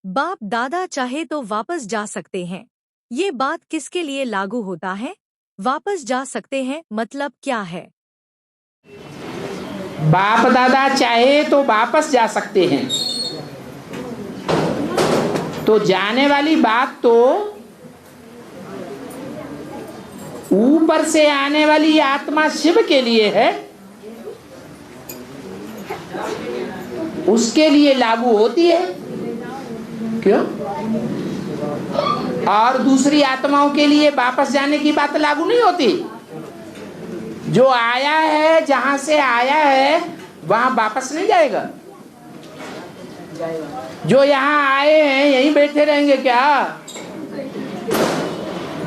बाप दादा चाहे तो वापस जा सकते हैं। ये बात किसके लिए लागू होता है? वापस जा सकते हैं मतलब क्या है? बाप दादा चाहे तो वापस जा सकते हैं, तो जाने वाली बात तो ऊपर से आने वाली आत्मा शिव के लिए है, उसके लिए लागू होती है। क्यों? और दूसरी आत्माओं के लिए वापस जाने की बात लागू नहीं होती। जो आया है, जहां से आया है वहां वापस नहीं जाएगा। जो यहाँ आए हैं यहीं बैठे रहेंगे क्या?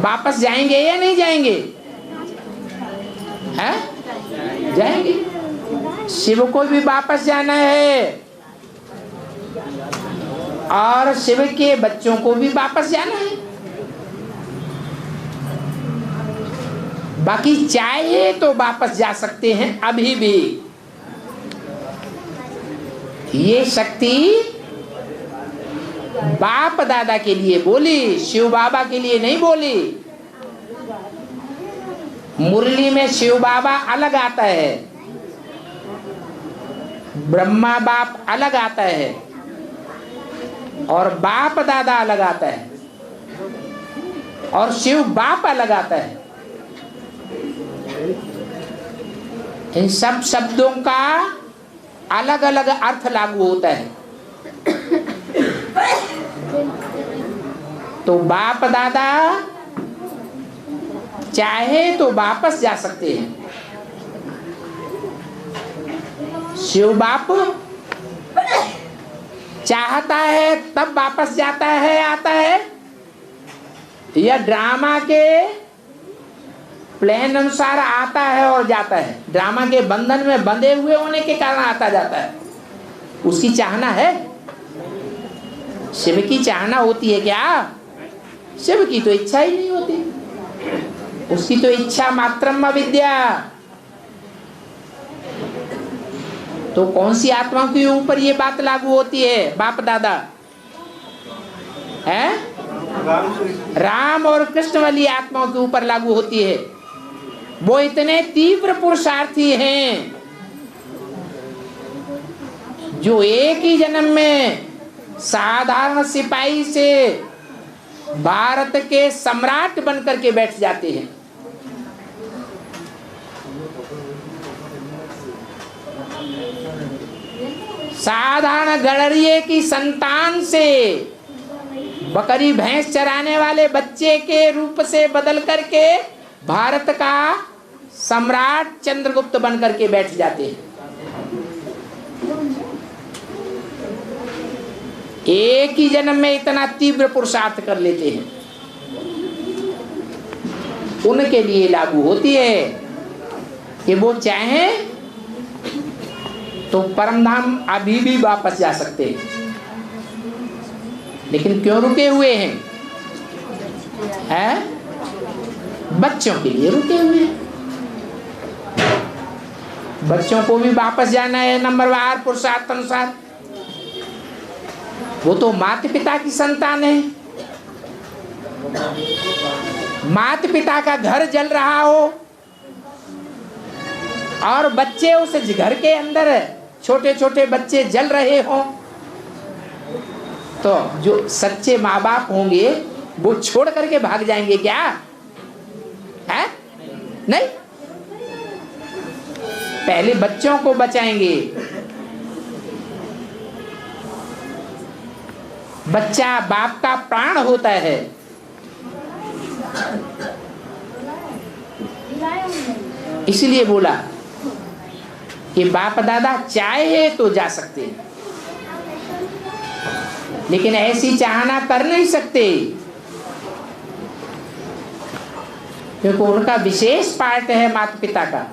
वापस जाएंगे या नहीं जाएंगे? हैं? जाएंगे। शिव को भी वापस जाना है और शिव के बच्चों को भी वापस जाना है। बाकी चाहे तो वापस जा सकते हैं अभी भी। ये शक्ति बाप दादा के लिए बोली, शिव बाबा के लिए नहीं बोली। मुरली में शिव बाबा अलग आता है, ब्रह्मा बाप अलग आता है और बाप दादा अलग आता है और शिव बाप अलग आता है। इन सब शब्दों का अलग अलग अर्थ लागू होता है। तो बाप दादा चाहे तो वापस जा सकते हैं। शिव बाप चाहता है तब वापस जाता है, आता है, या ड्रामा के प्लान अनुसार आता है और जाता है। ड्रामा के बंधन में बंधे हुए होने के कारण आता जाता है। उसकी चाहना है? शिव की चाहना होती है क्या? शिव की तो इच्छा ही नहीं होती। उसकी तो इच्छा मात्रम अविद्या। तो कौन सी आत्मा के ऊपर ये बात लागू होती है? बाप दादा है, राम और कृष्ण वाली आत्माओं के ऊपर लागू होती है। वो इतने तीव्र पुरुषार्थी हैं जो एक ही जन्म में साधारण सिपाही से भारत के सम्राट बनकर के बैठ जाते हैं। साधारण गड़रिये की संतान से बकरी भैंस चराने वाले बच्चे के रूप से बदल करके भारत का सम्राट चंद्रगुप्त बनकर के बैठ जाते हैं। एक ही जन्म में इतना तीव्र पुरुषार्थ कर लेते हैं। उनके लिए लागू होती है कि वो चाहें तो परमधाम अभी भी वापस जा सकते हैं। लेकिन क्यों रुके हुए हैं? बच्चों के लिए रुके हुए हैं। बच्चों को भी वापस जाना है नंबरवार पुरुषार्थ अनुसार। वो तो माता पिता की संतान है। माता पिता का घर जल रहा हो और बच्चे उस घर के अंदर, छोटे छोटे बच्चे जल रहे हो, तो जो सच्चे माँ बाप होंगे वो छोड़ करके भाग जाएंगे क्या? है? नहीं, पहले बच्चों को बचाएंगे। बच्चा बाप का प्राण होता है। इसलिए बोला कि बाप दादा चाहे तो जा सकते हैं, लेकिन ऐसी चाहना कर नहीं सकते, क्योंकि उनका विशेष पार्ट है माता पिता का।